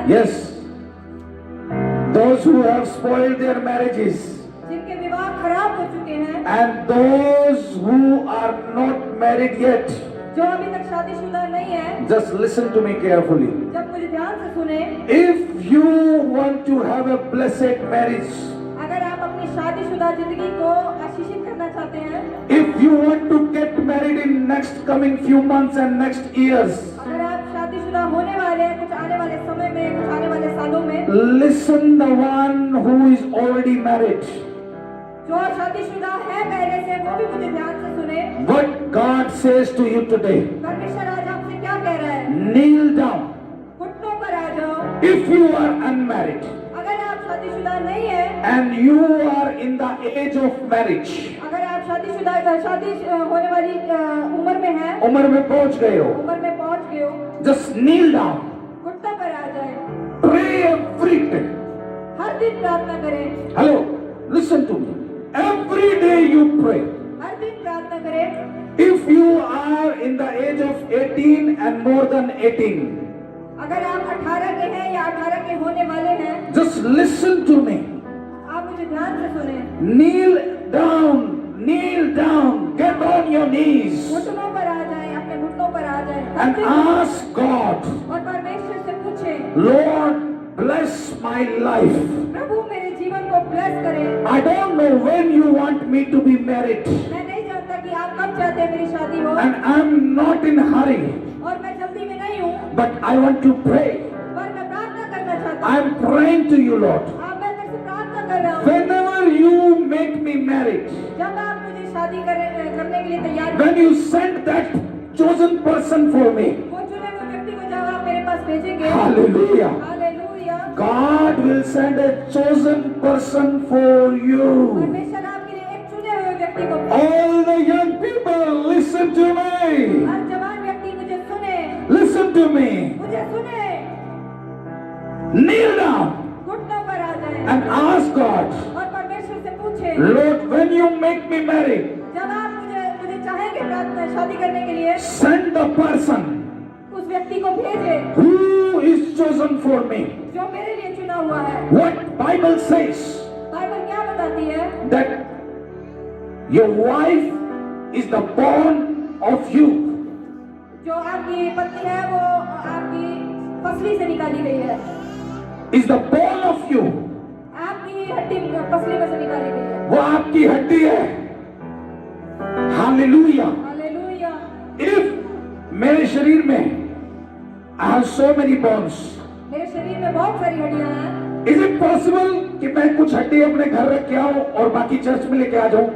Yes, those who have spoiled their marriages जिनके विवाह खराब हो चुके हैं, and those who are not married yet. जो अभी तक शादीशुदा नहीं है, Just listen to me carefully. जब मुझे ध्यान से सुने, If you want to have a blessed marriage, अगर आप अपनी शादीशुदा जिंदगी को आशीषित करना चाहते हैं, if you want to get married in next coming few months and next years, अगर आप शादीशुदा होने वाले हैं कुछ आने वाले समय में, कुछ आने वाले सालों में, listen the one who is already married. जो शादीशुदा है पहले से, वो भी मुझे ध्यान से सुने। What God says to you today, परमेश्वर आज आपसे क्या कह रहा है? kneel down. घुटनों पर आ जाओ। If you are unmarried अगर आप शादीशुदा नहीं है, and you are in the age of marriage, अगर आप शादी होने वाली उम्र में हैं, उम्र में पहुंच गए हो, उम्र में पहुंच गए हो, just kneel down. घुटनों पर आ जाए। Pray every day. हर दिन प्रार्थना करें, Hello, listen to me. Every day you pray. हर दिन प्रार्थना करें। If you are in the age of 18 and more than 18, अगर आप 18 के हैं या 18 के होने वाले हैं, just listen to me. आप मुझे ध्यान से सुने। Kneel down, get on your knees घुटनों पर आ जाएं, अपने घुटनों पर आ जाएं। and ask God, और परमेश्वर से पूछें, Lord, bless my life. प्रभु मेरे जीवन को ब्लेस करें। I don't know when you want me to be married मैं नहीं जानता कि आप कब चाहते हैं मेरी शादी हो, and I'm not in hurry, और मैं जल्दी में नहीं हूँ, but I want to pray. पर मैं प्रार्थना करना चाहता हूँ। I'm praying to you, Lord. आप मैं तेरे से प्रार्थना कर रहा हूँ। Whenever you make me married, जब आप मुझे शादी करने के लिए तैयार when you send that chosen person for me, वो चुने हुए व्यक्ति को जब आप मेरे पास भेजेंगे, hallelujah, hallelujah, God will send a chosen person for you. परमेश्वर आपके लिए एक चुने हुए व्यक्ति को All the young people, listen to me. हर जवान व्यक्ति मुझे सुने, Listen to me. मुझे सुने। Kneel down घुटनों पर आ जाए and ask God, और परमेश्वर से पूछे, Lord, when you make me married, जब आप मुझे चाहेंगे प्रार्थना शादी करने के लिए, send the person उस व्यक्ति को भेजे who is chosen for me. जो मेरे लिए चुना हुआ है। What Bible says, बाइबल क्या बताती है? that your wife is the bone of you. जो आपकी पत्नी है वो आपकी पसली से निकाली गई है, Is the bone of you. आपकी हड्डी पसली में से निकाली गई है। वो आपकी हड्डी है. Hallelujah. हालेलुया। If मेरे शरीर में I have so many bones, मेरे शरीर में बहुत सारी हड्डियां हैं, is it possible कि मैं कुछ हड्डी अपने घर रख के आऊं और बाकी चर्च में लेके आ जाऊं?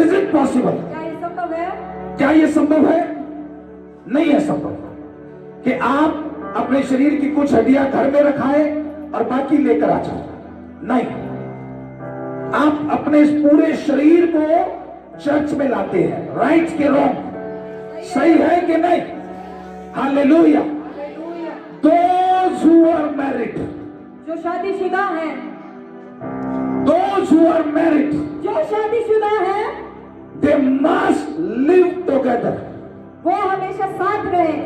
Is it possible? क्या ये संभव है? क्या ये संभव है? नहीं है संभव कि आप अपने शरीर की कुछ हड्डियां घर में रखाएं और बाकी लेकर आ जाओ। नहीं, आप अपने इस पूरे शरीर को चर्च में लाते हैं। राइट के रॉन्ग? सही है कि नहीं? Hallelujah. Hallelujah. Those who are married, जो शादीशुदा हैं, those who are married, जो शादीशुदा हैं, they must live together. वो हमेशा साथ रहे।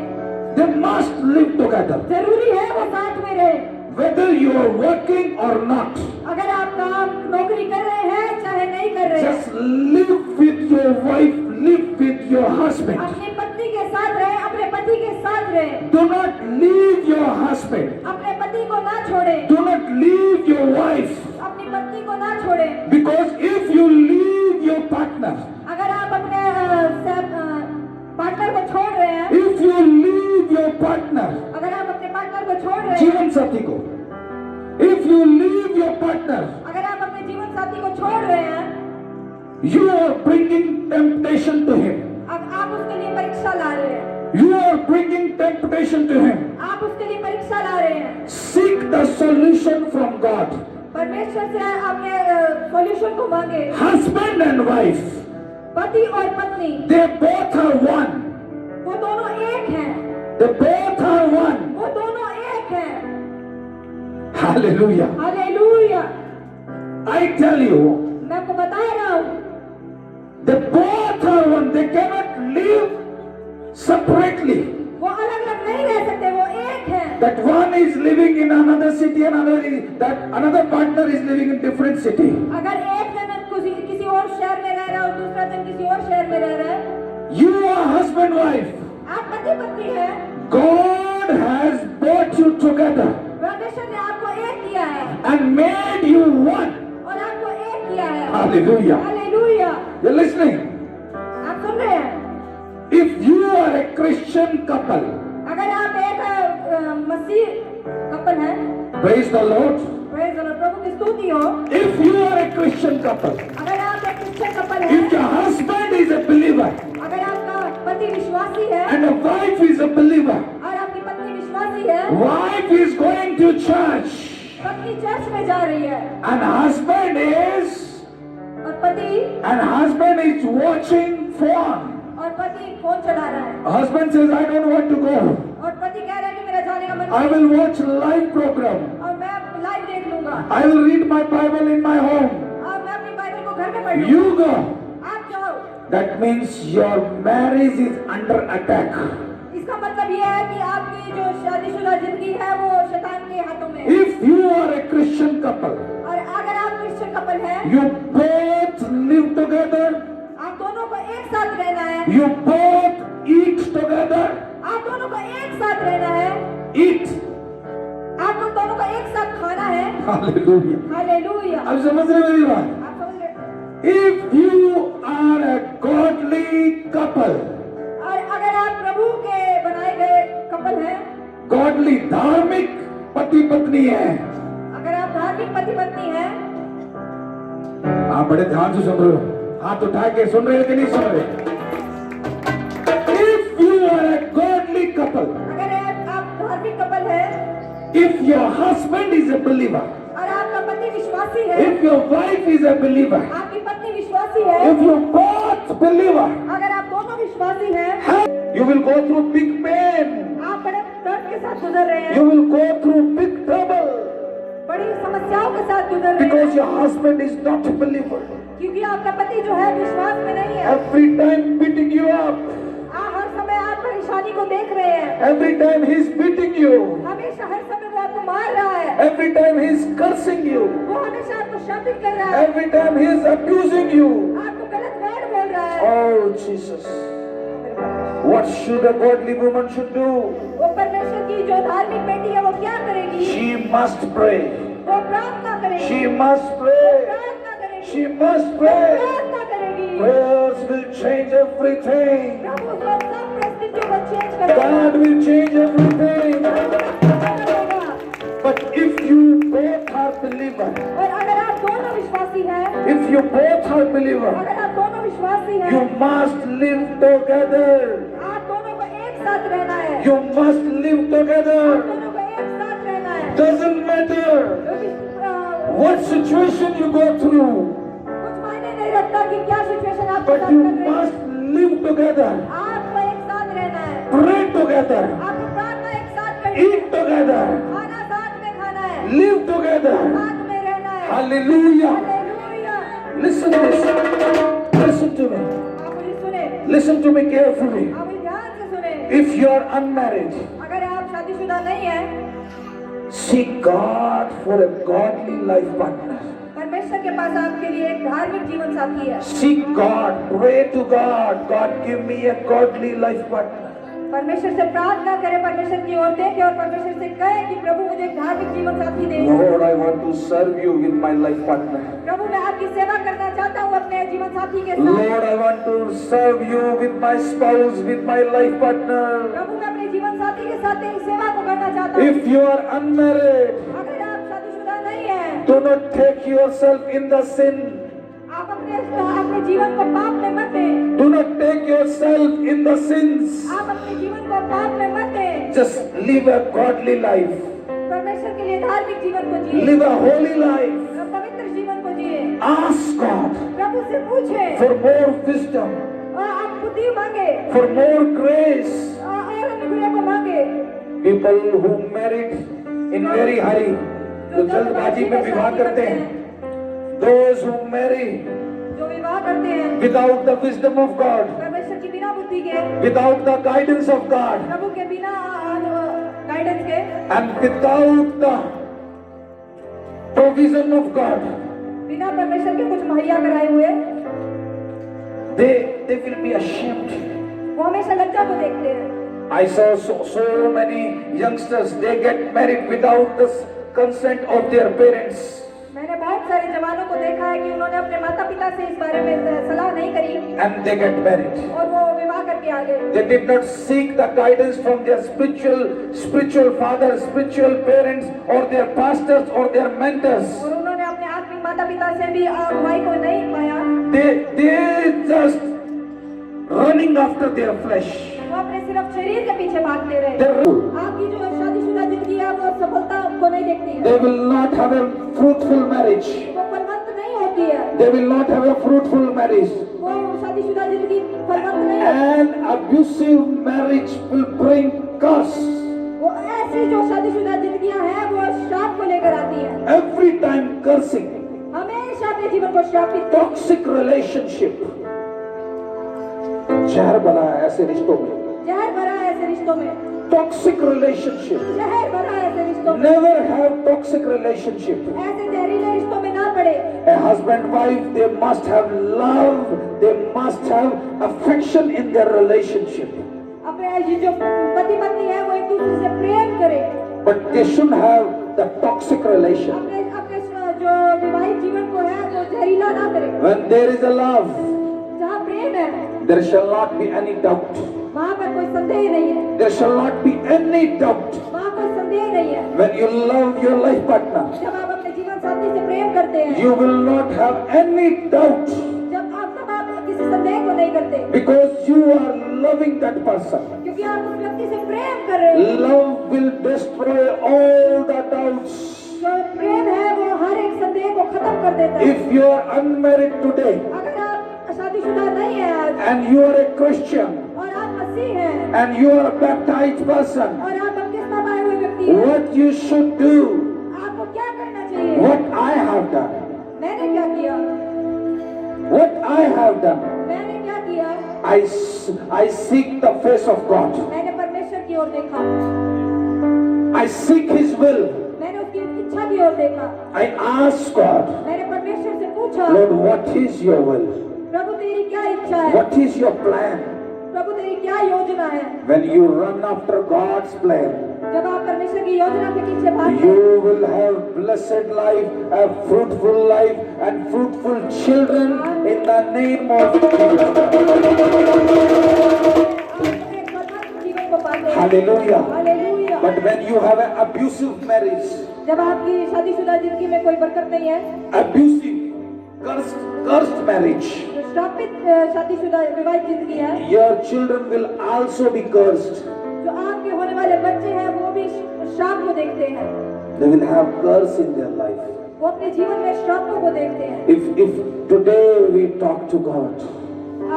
They must live together. जरूरी है वो साथ में रहे। Whether you are working or not, अगर आप काम नौकरी कर रहे हैं चाहे नहीं कर रहे हैं, just live with your wife, live with your husband. अपनी पत्नी के साथ रहे, अपने पति के साथ रहे। Do not leave your husband. अपने पति को ना छोड़े, Do not leave your wife. अपनी पत्नी को ना छोड़े। Because if you leave your partner, अगर आप अपने पार्टनर को छोड़ रहे हैं, if you leave your partner, अगर आप अपने पार्टनर को छोड़ रहे हैं, जीवन साथी को, if you leave your partner, अगर आप अपने जीवन साथी को छोड़ रहे हैं, you are bringing temptation to him. अब आप उसके लिए परीक्षा ला रहे हैं। You are bringing temptation to him. आप उसके लिए परीक्षा ला रहे हैं। Seek the solution from God. परमेश्वर से अपने सॉल्यूशन को मांगे। Husband and wife, पति और पत्नी they both are one. वो दोनों एक हैं। They both are one. वो दोनों एक हैं। Hallelujah. Hallelujah. I tell you, मैं आपको बता रहा हूँ, they both are one. They cannot live separately. वो अलग अलग नहीं रह सकते, वो एक हैं। that one is living in another city and another partner is living in different city. अगर एक जन किसी और शहर में रह रहा है और दूसरा जन किसी और शहर में रह रहा है, You are husband wife. आप पति पत्नी हैं, God has brought you together परमेश्वर ने आपको एक किया है and made you one. और आपको एक किया है। Hallelujah. हालेलुया। You're listening? आप सुन रहे हैं? If you are a Christian couple, अगर आप एक मसीह कपल हैं, praise the Lord. praise the Lord, प्रभु की स्तुति हो। If you are a Christian couple, अगर आप एक क्रिश्चियन कपल if हैं, your husband is a believer अगर आपका पति विश्वासी है and a wife is a believer, और आपकी पत्नी विश्वासी है, wife is going to church पत्नी चर्च में जा रही है and husband is watching phone. और पति फोन चला रहा है Husband says, I don't want to go. और पति कह रहा है कि मेरा जाने का मन I नहीं will watch live program. और मैं लाइव देख लूंगा I will read my Bible in my home. और मैं अपनी बाइबल को घर में पढ़ You लूंगा। go. आप जाओ। That means your marriage is under attack. इसका मतलब ये है कि आपकी जो शादीशुदा जिंदगी है वो शैतान के हाथों में है। If you are a Christian couple, और अगर आप क्रिश्चियन कपल हैं, you both live together, आप दोनों को एक साथ रहना है, you both eat together, आप दोनों को एक साथ रहना है, eat. आप दोनों को एक साथ खाना है। Hallelujah. हालेलुया। अब समझ रहे मेरी बात? आप समझ रहे? If you are a godly couple, और अगर आप प्रभु के बनाए गए कपल हैं, godly धार्मिक पति पत्नी है, अगर आप धार्मिक पति पत्नी हैं, आप बड़े ध्यान से सुन रहे हो, हाथ उठा के सुन रहे हो कि नहीं सुन रहे? If you are a godly couple, अगर आप धार्मिक कपल हैं if your husband is a believer, और आपका पति विश्वासी है, if your wife is a believer, आपकी पत्नी विश्वासी है, if you both believer, अगर आप दोनों विश्वासी हैं, you will go through big pain, आप बड़े दर्द के साथ गुजर रहे हैं, you will go through big trouble, बड़ी समस्याओं के साथ गुजर रहे because हैं, your husband is not a believer. क्योंकि आपका पति जो है विश्वास में नहीं है। Every time beating you up, हर समय आप परेशानी को देख रहे हैं, every time he's beating you, हमेशा हर समय वो आपको मार रहा है, every time he's cursing you, वो हमेशा आपको शापित कर रहा है, every time he's abusing you. आपको गलत वर्ड बोल रहा है। Oh Jesus, what should a godly woman should do? वो परमेश्वर की जो धार्मिक बेटी है वो क्या करेगी? She must pray. वो प्रार्थना करेगी। She must pray. प्रार्थना करेगी। She must pray. प्रार्थना करेगी। Prayers will change everything. प्रभु उस वक्त सब परिस्थितियों को चेंज करेगा। God will change everything. करेगा। But if you both are believer, और अगर आप दोनों विश्वासी हैं, if you both are believer, अगर आप दोनों विश्वासी हैं, you must live together. आप दोनों को एक साथ रहना है। You must live आप together. दोनों को एक साथ रहना है। Doesn't matter what situation you go through, कुछ मायने नहीं रखता कि क्या सिचुएशन आपके but साथ you चल रही है। must live together, आपको एक साथ रहना है। pray together, आपको प्रार्थना एक साथ करनी है। eat together, खाना साथ में खाना है। live together. साथ में रहना है। Hallelujah. Hallelujah. Listen to this. Listen to me. आप मुझे सुने। Listen to me carefully. आप मुझे ध्यान से सुने। If you are unmarried, अगर आप शादीशुदा नहीं हैं, seek God for a godly life partner. परमेश्वर के पास आपके लिए एक धार्मिक जीवन साथी है। Seek God. Pray to God. God, give me a godly life partner. परमेश्वर से प्रार्थना करें, परमेश्वर की ओर देखें और परमेश्वर से कहें कि प्रभु मुझे एक धार्मिक जीवन साथी दें। Lord, I want to serve you with my life partner. प्रभु मैं आपकी सेवा करना चाहता हूँ अपने जीवन साथी के साथ। Lord, I want to serve you with my spouse, with my life partner. प्रभु मैं अपने जीवन साथी के साथ तेरी सेवा को करना चाहता हूँ। If you are unmarried, अगर आप शादीशुदा नहीं हैं, do not take yourself in the sin. आप अपने जीवन को पाप में मत दें। Do not take yourself in the sins. आप अपने जीवन को पाप में मत दें। Just live a godly life. परमेश्वर के लिए धार्मिक जीवन को जिए। Live a holy life. पवित्र जीवन को जिए। Ask God प्रभु से पूछे for more wisdom, और आप बुद्धि मांगे for more grace. और अनुग्रह को मांगे। People who married in very hurry, जो जल्दबाजी में विवाह करते हैं, those who marry जो विवाह करते हैं without the wisdom of God, परमेश्वर की बिना बुद्धि के, without the guidance of God, प्रभु के बिना गाइडेंस के and without the provision of God, बिना परमेश्वर के कुछ मुहैया कराए हुए they will be ashamed. वो हमेशा लज्जा को देखते हैं। I saw so many youngsters, they get married without the consent of their parents. मैंने बहुत सारे जवानों को देखा है कि उन्होंने अपने माता पिता से इस बारे में सलाह नहीं करी And they get married. और वो विवाह करके आ गए। They did not seek the guidance from their spiritual fathers, spiritual parents, or their pastors, or their mentors. और उन्होंने अपने आत्मिक माता पिता से भी अगुवाई को नहीं पाया। They just running after their flesh. वो अपने सिर्फ शरीर के पीछे भागते रहे। They आपकी जो शादीशुदा जिंदगी है वो सफलता को नहीं देखती है। will not have a fruitful marriage. वो फलवंत नहीं होती है। They will not have a fruitful marriage. वो शादीशुदा जिंदगी फलवंत नहीं होती। An abusive marriage will bring curse. वो ऐसी जो शादीशुदा जिंदगियां हैं वो श्राप को लेकर आती हैं। Every time cursing. हमेशा अपने जीवन को श्रापित Toxic relationship. जहर बना है ऐसे रिश्तों में. जहर भरा है ऐसे रिश्तों में। Toxic relationship. जहर भरा है ऐसे रिश्तों में। Never have toxic relationship. ऐसे जहरीले रिश्तों में ना पड़े। A husband wife, they must have love, they must have affection in their relationship. अपने ये जो पति पत्नी है वो एक दूसरे से प्रेम करे। But they shouldn't have the toxic relation. अपने अपने जो विवाहित जीवन को है वो जहरीला ना करे। When there is a love, जहाँ प्रेम है there shall not be any doubt. वहाँ पर कोई संदेह नहीं है। There shall not be any doubt. वहाँ कोई संदेह नहीं है। When you love your life partner, जब आप अपने जीवन साथी से प्रेम करते हैं you will not have any doubt तब आप किसी संदेह को नहीं करते because you are loving that person. क्योंकि आप उस व्यक्ति से प्रेम कर रहे हैं। Love will destroy all the doubts. जो प्रेम है वो हर एक संदेह को खत्म कर देता है। If you are unmarried today अगर आप शादीशुदा नहीं है आज and you are a Christian और आप मसीह हैं and you are a baptized person, और आप बपतिस्मा पाए हुए व्यक्ति हैं, what you should do, आपको क्या करना चाहिए? what I have done, मैंने क्या किया? what I have done, मैंने क्या किया? I seek the face of God. मैंने परमेश्वर की ओर देखा। I seek His will. मैंने उसकी इच्छा की ओर देखा। I ask God, मैंने परमेश्वर से पूछा, Lord, what is your will? प्रभु तेरी क्या इच्छा है? What is your plan? प्रभु तेरी क्या योजना है? When you run after God's plan, जब आप परमेश्वर की योजना के पीछे भागते हैं, you will have blessed life, a fruitful life, and fruitful children in the name of Jesus. आप एक फलवंत जीवन को पाते हैं। Hallelujah. Hallelujah. But when you have an abusive marriage, जब आपकी शादीशुदा जिंदगी में कोई बरकत नहीं है, abusive, cursed marriage, जो श्रापित शादीशुदा विवाहित जिंदगी है, your children will also be cursed. जो आपके होने वाले बच्चे हैं वो भी श्राप को देखते हैं। They will have curse in their life. वो अपने जीवन में श्रापों को देखते हैं। If today we talk to God,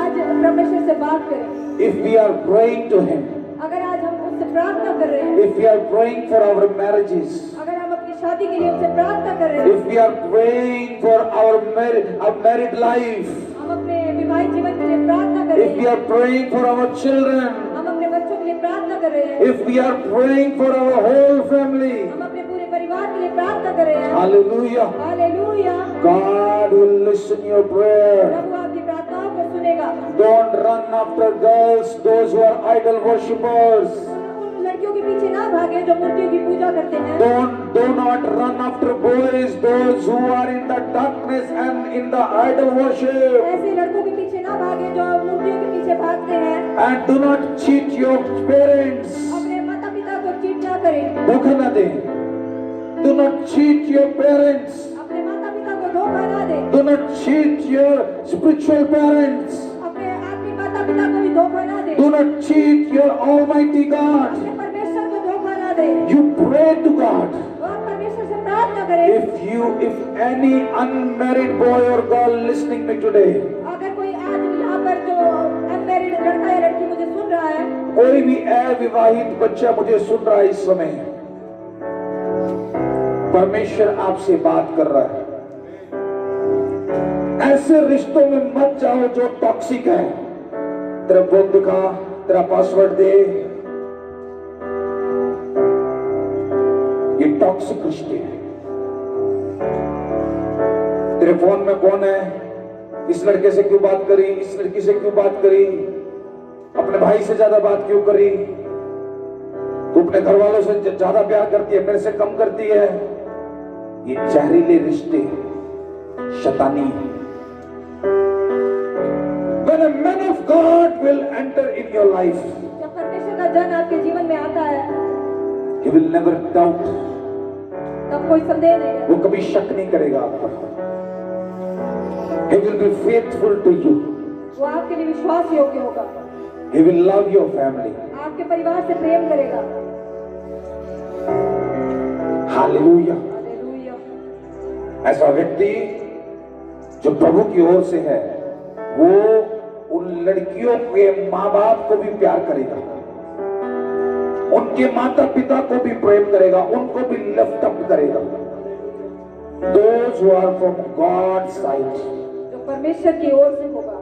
आज परमेश्वर से बात करें। if we are praying to Him, अगर आज हम उससे प्रार्थना कर रहे हैं, if we are praying for our marriages, अगर हम अपनी शादी के लिए उससे प्रार्थना कर रहे हैं, if we are praying for our married life, हम अपने विवाहित जीवन के लिए प्रार्थना कर रहे if we हैं, are praying for our children, हम अपने बच्चों के लिए प्रार्थना कर रहे हैं, if we are praying for our whole family, हम अपने पूरे परिवार के लिए प्रार्थना कर रहे हैं। hallelujah, hallelujah. God will listen your prayer. प्रभु आपकी प्रार्थनाओं को सुनेगा। Don't run after girls, those who are idol worshippers. उन लड़कियों के पीछे ना भागे जो मूर्तियों की पूजा करते हैं। Do not run after boys, those who are in the darkness and in the idol worship. ऐसे लड़कों के पीछे ना भागे जो मूर्तियों के पीछे भागते हैं। And do not cheat your parents. अपने माता पिता को चीट ना करें। धोखा न दें. Do not cheat your parents. अपने माता पिता को धोखा ना दें। Do not cheat your spiritual parents. अपने आत्मिक माता पिता को भी धोखा ना दें। Do not cheat your Almighty God. अपने परमेश्वर को धोखा ना दें। You pray to God. वो आप परमेश्वर से प्रार्थना करें। If any unmarried boy or girl listening me today, अगर कोई आज यहाँ पर जो अनमैरिड लड़का या लड़की मुझे सुन रहा है, कोई भी अविवाहित बच्चा मुझे सुन रहा है इस समय, परमेश्वर आपसे बात कर रहा है। ऐसे रिश्तों में मत जाओ जो टॉक्सिक है। तेरा फोन दिखा, तेरा पासवर्ड दे, ये टॉक्सिक रिश्ते हैं। तेरे फोन में कौन है, इस लड़के से क्यों बात करी, इस लड़की से क्यों बात करी, अपने भाई से ज्यादा बात क्यों करी, तू अपने घर वालों से ज्यादा प्यार करती है, मेरे से कम करती है। ये जहरीले रिश्ते शैतानी है। When a man of God will enter in your life, जब परमेश्वर का जन आपके जीवन में आता है, he will never doubt, तब कोई संदेह नहीं है। वो कभी शक नहीं करेगा आप पर। He will be faithful to you. वो आपके लिए विश्वास योग्य होगा। He will love your family. आपके परिवार से प्रेम करेगा। Hallelujah. हालेलुया। ऐसा व्यक्ति जो प्रभु की ओर से है, वो उन लड़कियों के माँ बाप को भी प्यार करेगा, उनके माता पिता को भी प्रेम करेगा, उनको भी लिफ्ट अप करेगा। Those who are from God's side. जो परमेश्वर की ओर से होगा।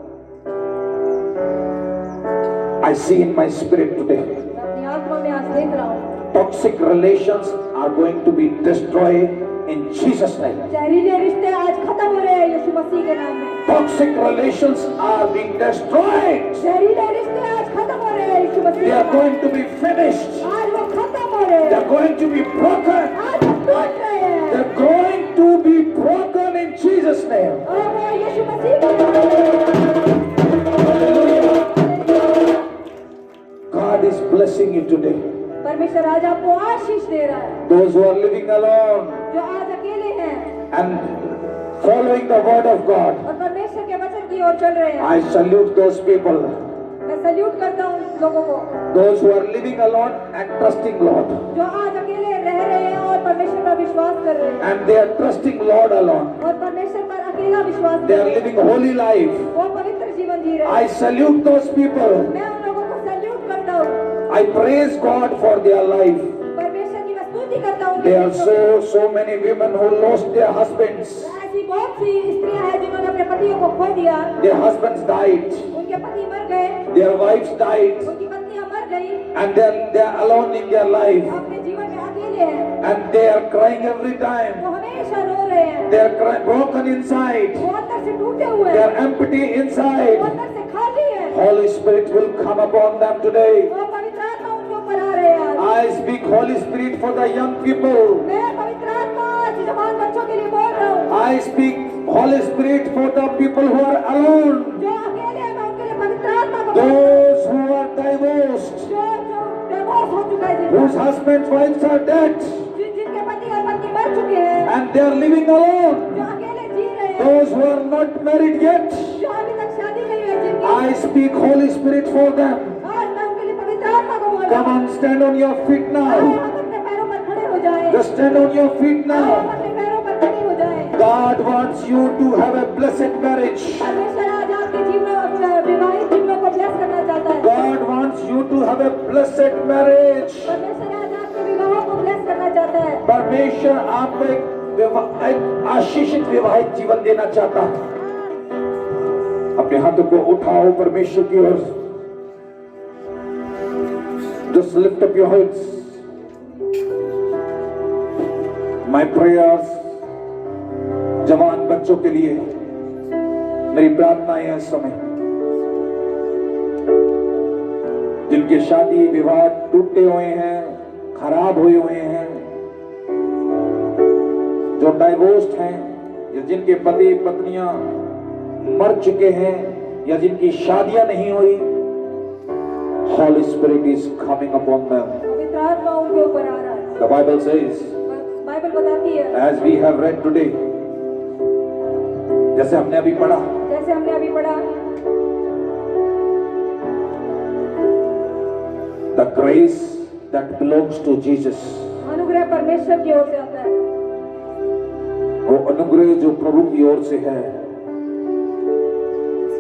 I see in my spirit today, मैं अपनी आत्मा में आज देख रहा हूँ, toxic relations are going to be destroyed in Jesus' name. जहरीले रिश्ते आज खत्म हो रहे हैं यीशु मसीह के नाम में। Toxic relations are being destroyed. जहरीले रिश्ते आज खत्म हो रहे हैं यीशु मसीह They के are नाम में। going to be finished. आज वो खत्म हो रहे They हैं। are going to be broken. आज वो टूट रहे हैं। They are going to be broken in Jesus' name. और वो यीशु मसीह के नाम Hallelujah. God is blessing you today. में। परमेश्वर आज आपको आशीष दे रहा है। Those who are living alone जो आज अकेले हैं and following the word of God, और परमेश्वर के वचन की ओर चल रहे हैं, I salute those people. मैं सल्यूट करता हूँ उन लोगों को Those who are living alone and trusting Lord. जो आज अकेले रह रहे हैं और परमेश्वर पर विश्वास कर रहे हैं And they are trusting Lord alone. और परमेश्वर पर अकेला विश्वास They कर are रहे हैं। living holy life. वो पवित्र जीवन जी रहे I हैं। salute those people. मैं उन लोगों को सल्यूट करता हूँ। I praise God for their life. परमेश्वर की मैं स्तुति करता हूँ। There are so many women who lost their husbands. ऐसी बहुत सी स्त्रियां हैं जिन्होंने अपने पतियों को खो दिया, Their husbands died. उनके पति मर गए, Their wives died. उनकी पत्नियां मर गई, And they are alone in their life. अपने जीवन में अकेले हैं, And they are crying every time. वो हमेशा रो रहे हैं, They are crying, broken inside. वो अंदर से टूटे हुए They हैं, are empty वो inside. अंदर से खाली हैं। Holy Spirit will come upon them today. वो पवित्र आत्मा उनके ऊपर आ रहे हैं आज। I speak Holy Spirit for the young people. मैं पवित्र आत्मा आज जवान बच्चों के लिए बोल रहा हूँ, I speak Holy Spirit for the people who are alone. जो अकेले हैं, मैं उनके लिए पवित्र आत्मा को बोल रहा हूँ। Those who are divorced. जो डिवोर्स हो चुका है, Whose husbands, wives are dead. जिनके पति और पत्नी मर चुके हैं, And they are living alone. जो अकेले जी रहे हैं, Those who are not married yet. जो अभी तक शादी नहीं हुई जिनकी, I speak Holy Spirit for them. आज मैं उनके लिए पवित्र आत्मा को बोल रहा Come हूँ। on, stand on your feet आए, now. हम अपने पैरों पर खड़े हो जाएं। Just stand on your feet आए, हम now. अपने पैरों पर खड़े हो जाएं। God wants you to have a blessed marriage. परमेश्वर आज आपके जीवन विवाहित जीवनों को ब्लेस करना चाहता है। God wants you to have a blessed marriage. परमेश्वर आज आपके विवाहों को ब्लेस करना चाहता है। परमेश्वर आपको एक आशीषित विवाहित जीवन देना चाहता है। अपने हाथों को उठाओ परमेश्वर की ओर। Just lift up your heads. My prayers, जवान बच्चों के लिए मेरी प्रार्थनाएं हैं इस समय, जिनके शादी विवाह टूटे हुए हैं, खराब हुए हुए हैं, जो डाइवोर्स्ड हैं, या जिनके पति पत्नियां मर चुके हैं, या जिनकी शादियां नहीं हुई, Holy Spirit is coming upon them. पवित्र आत्मा उनके ऊपर आ रहा है। The Bible says, बाइबल बताती है, as we have read today, जैसे हमने अभी पढ़ा, जैसे हमने अभी पढ़ा, the grace that belongs to Jesus, अनुग्रह परमेश्वर की ओर से आता है। वो अनुग्रह जो प्रभु की ओर से है,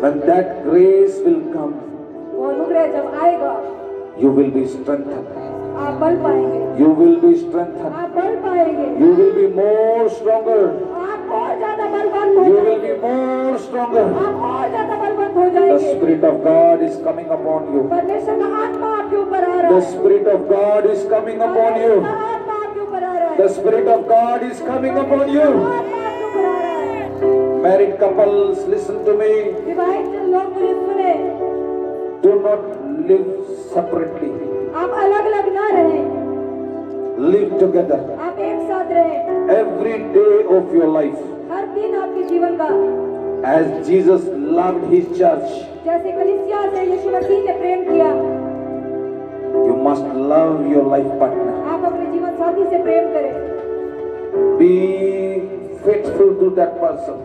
when that grace will come, वो अनुग्रह जब आएगा, you will be strengthened. आप बल पाएंगे, You will be strengthened. आप बल पाएंगे, You will be more stronger. आप और ज्यादा बलवंत हो You will जाएंगे, be more stronger. आप और ज्यादा बलवंत हो The जाएंगे। Spirit of God is coming upon you. परमेश्वर का आत्मा आपके ऊपर आ रहा The है। Spirit of God is coming upon परमेश्वर you. का आत्मा आपके ऊपर आ रहा है। The Spirit of God is coming upon you. आत्मा आपके ऊपर आ रहा है। Married couples, listen to me. विवाहित लोग मुझे सुने, Do not live separately. आप अलग अलग ना रहें, Live together. आप एक साथ रहें। Every day of your life. हर दिन आपके जीवन का, As Jesus loved his church, जैसे कलीसिया से यीशु मसीह ने प्रेम किया, you must love your life partner. आप अपने जीवन साथी से प्रेम करें। Be faithful to that person.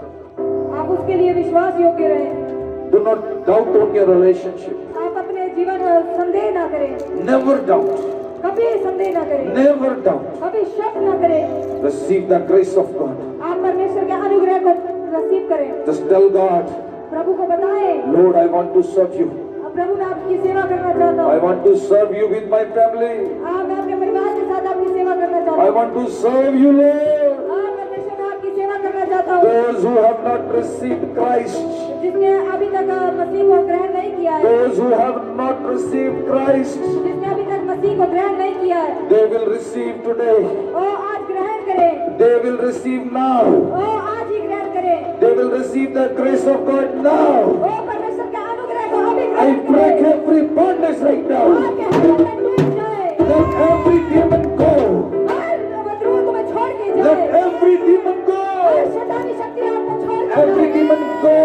आप उसके लिए विश्वास योग्य रहें। Do not doubt on your relationship. आप अपने जीवन संदेह ना करें, Never doubt. कभी संदेह ना करें, Never doubt. कभी शक ना करें। Receive the grace of God. आप परमेश्वर के अनुग्रह को रिसीव करें। Just tell God, प्रभु को बताएं, Lord, I want to serve you. प्रभु मैं आपकी सेवा करना चाहता I हूँ। want to serve you with my family. मैं अपने परिवार के साथ आपकी सेवा करना चाहता I हूँ। want to serve you, Lord. परमेश्वर मैं आपकी सेवा करना चाहता हूँ। Those who have not received Christ, जिसने अभी तक मसीह को ग्रहण नहीं किया है, those who have not received Christ, जिसने अभी तक मसीह को ग्रहण नहीं किया है, they will receive today. वो आज ग्रहण करें। They will receive now. वो आज ही ग्रहण करें। They will receive the grace of God now. वो परमेश्वर के अनुग्रह को अभी I ग्रहण break करें। every bondage right now. आपके हाथ में टूट जाए। Let every demon go. हर बदरूह तुम्हें छोड़ के Let जाए। every demon हर go. शैतानी शक्ति आपको छोड़ के Every जाए। demon go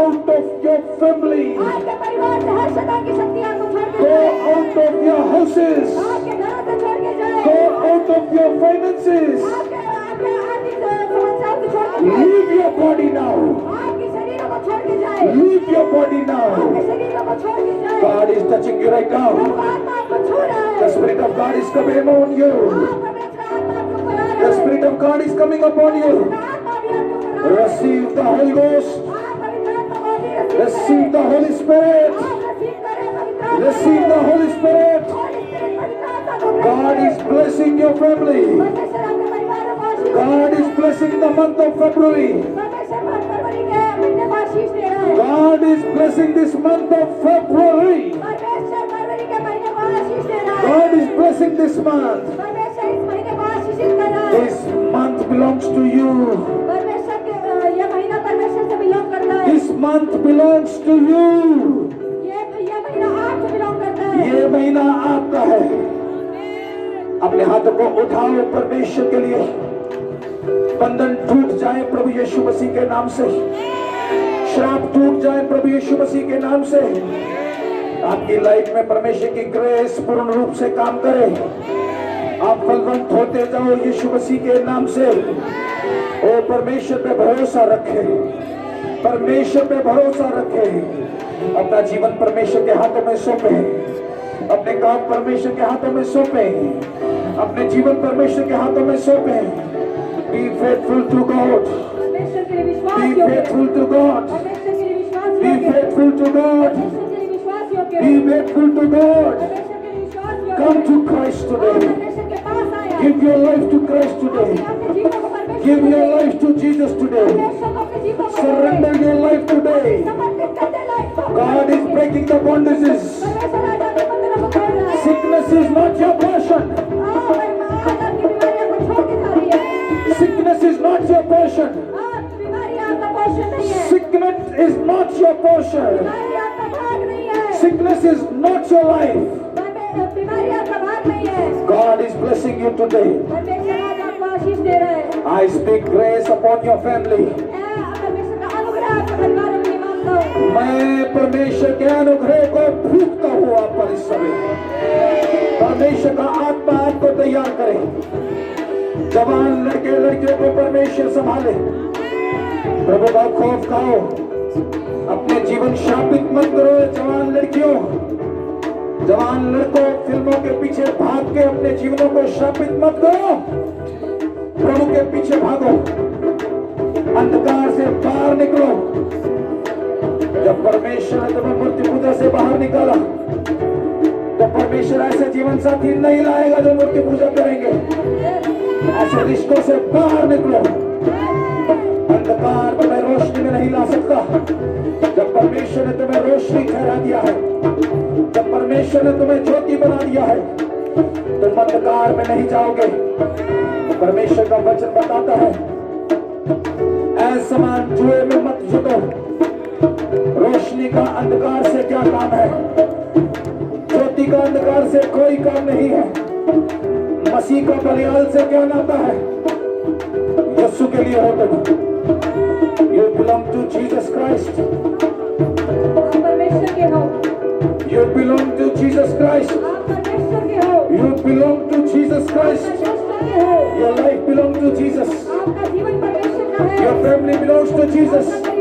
out of your family. आपके परिवार से हर शैतान की शक्ति आपको छोड़ के Go जाए। out of your houses. आपके घरों से छोड़ के जाए। Go out of your finances. आपके आपके आर्थिक समस्याओं से छोड़ के जाए। Leave your body now. आपकी शरीरों को छोड़ के जाए। Leave your body now. आपके शरीरों को छोड़ के जाए। God is touching you right now. प्रभु आत्मा आपको छू रहा है। The Spirit of God is coming on you. परमेश्वर आत्मा आपके ऊपर आ रहा The है। Spirit of God is coming upon you. आत्मा भी आपके ऊपर आ रहा है। Receive the Holy Ghost. आप पवित्र आत्मा को भी रिसीव Receive करें। the Holy Spirit. आप रिसीव करें पवित्र आत्मा Receive को। the Holy Spirit. Holy Spirit पवित्र आत्मा को ग्रहण God करें। is blessing your family. परमेश्वर आपके परिवारों को आशीष God दे is रहा है। blessing the month of February. परमेश्वर फरवरी के महीने को आशीष दे रहा है। God is blessing this month of February. परमेश्वर फरवरी के महीने को आशीष दे रहा है। God is blessing this month. परमेश्वर इस महीने को आशीषित कर रहा है। This month belongs to you. परमेश्वर के यह महीना परमेश्वर से बिलोंग करता है। This month belongs to you. ये महीना आपसे बिलोंग करता है। ये महीना आपका है। अपने हाथों को उठाओ परमेश्वर के लिए। बंधन टूट जाए प्रभु यीशु मसीह के नाम से। श्राप टूट जाए प्रभु यीशु मसीह के नाम से। आपकी लाइफ में परमेश्वर की ग्रेस पूर्ण रूप से काम करे। आप फलवंत होते जाओ यीशु मसीह के नाम से। ओ परमेश्वर पे भरोसा रखे। परमेश्वर पे भरोसा रखे। अपना जीवन परमेश्वर के हाथों में सौंपे। अपने काम परमेश्वर के हाथों में सौंपे। अपने जीवन परमेश्वर के हाथों में सौंपे। Be faithful to God. परमेश्वर के लिए विश्वास Be योग्य है। faithful to God. परमेश्वर के लिए विश्वास Be योग्य है। faithful to God. परमेश्वर के लिए विश्वास योग्य है। Be faithful to God. परमेश्वर के लिए विश्वास योग्य है। Come to Christ आप today. परमेश्वर के पास आए। Give your life to Christ today. अपने जीवन को परमेश्वर Give को your दें। life to Jesus today. परमेश्वर को अपने जीवन को Surrender दें। your life today. समर्पित कर दे लाइफ को। God is breaking the bondages. परमेश्वर आज आपके बंधनों को तोड़ रहा है। Sickness is not your portion. आज आपकी बीमारियां को छोड़ के जा रही है। Sickness is not your portion. आज बीमारियां आपका पोषण नहीं है। Sickness is not your portion. बीमारी आपका भाग नहीं है। Sickness is not your life. बीमारी आपका भाग नहीं है। God is blessing you today. परमेश्वर आज आपको आशीष दे रहा है। I speak grace upon your family. परमेश्वर का अनुग्रह आपके परिवार में मांगता हूँ। मैं परमेश्वर के अनुग्रह को फूंकता हूँ आप पर इस समय। परमेश्वर का आत्मा आपको तैयार करे। जवान लड़के लड़कियों को परमेश्वर संभाले। प्रभु का खौफ खाओ। अपने जीवन शापित मत करो जवान लड़कियों। जवान लड़कों फिल्मों के पीछे भाग के अपने जीवनों को शापित मत करो। प्रभु के पीछे भागो। अंधकार से बाहर निकलो। जब परमेश्वर ने तुम्हें मूर्ति पूजा से बाहर निकाला तो परमेश्वर ऐसे जीवन साथी नहीं लाएगा जो मूर्ति पूजा करेंगे। ऐसे रिश्तों से बाहर निकलो। अंधकार तुम्हें रोशनी में नहीं ला सकता। जब परमेश्वर ने तुम्हें रोशनी ठहरा दिया है, जब परमेश्वर ने तुम्हें ज्योति बना दिया है, तुम अंधकार में नहीं जाओगे। परमेश्वर का वचन बताता है, ऐ समान जुए में मत जुटो, रोशनी का अंधकार से क्या काम है, ज्योति का अंधकार से कोई काम नहीं है, मसीह का बलियाल से क्या नाता है, यीशु के लिए हो तुम। You belong to Jesus Christ. आप परमेश्वर के हो, You belong to Jesus Christ. आप परमेश्वर के हो, You belong to Jesus Christ. परमेश्वर के हो, Your life belongs to Jesus. आपका जीवन परमेश्वर का है, Your family belongs to Jesus. आपका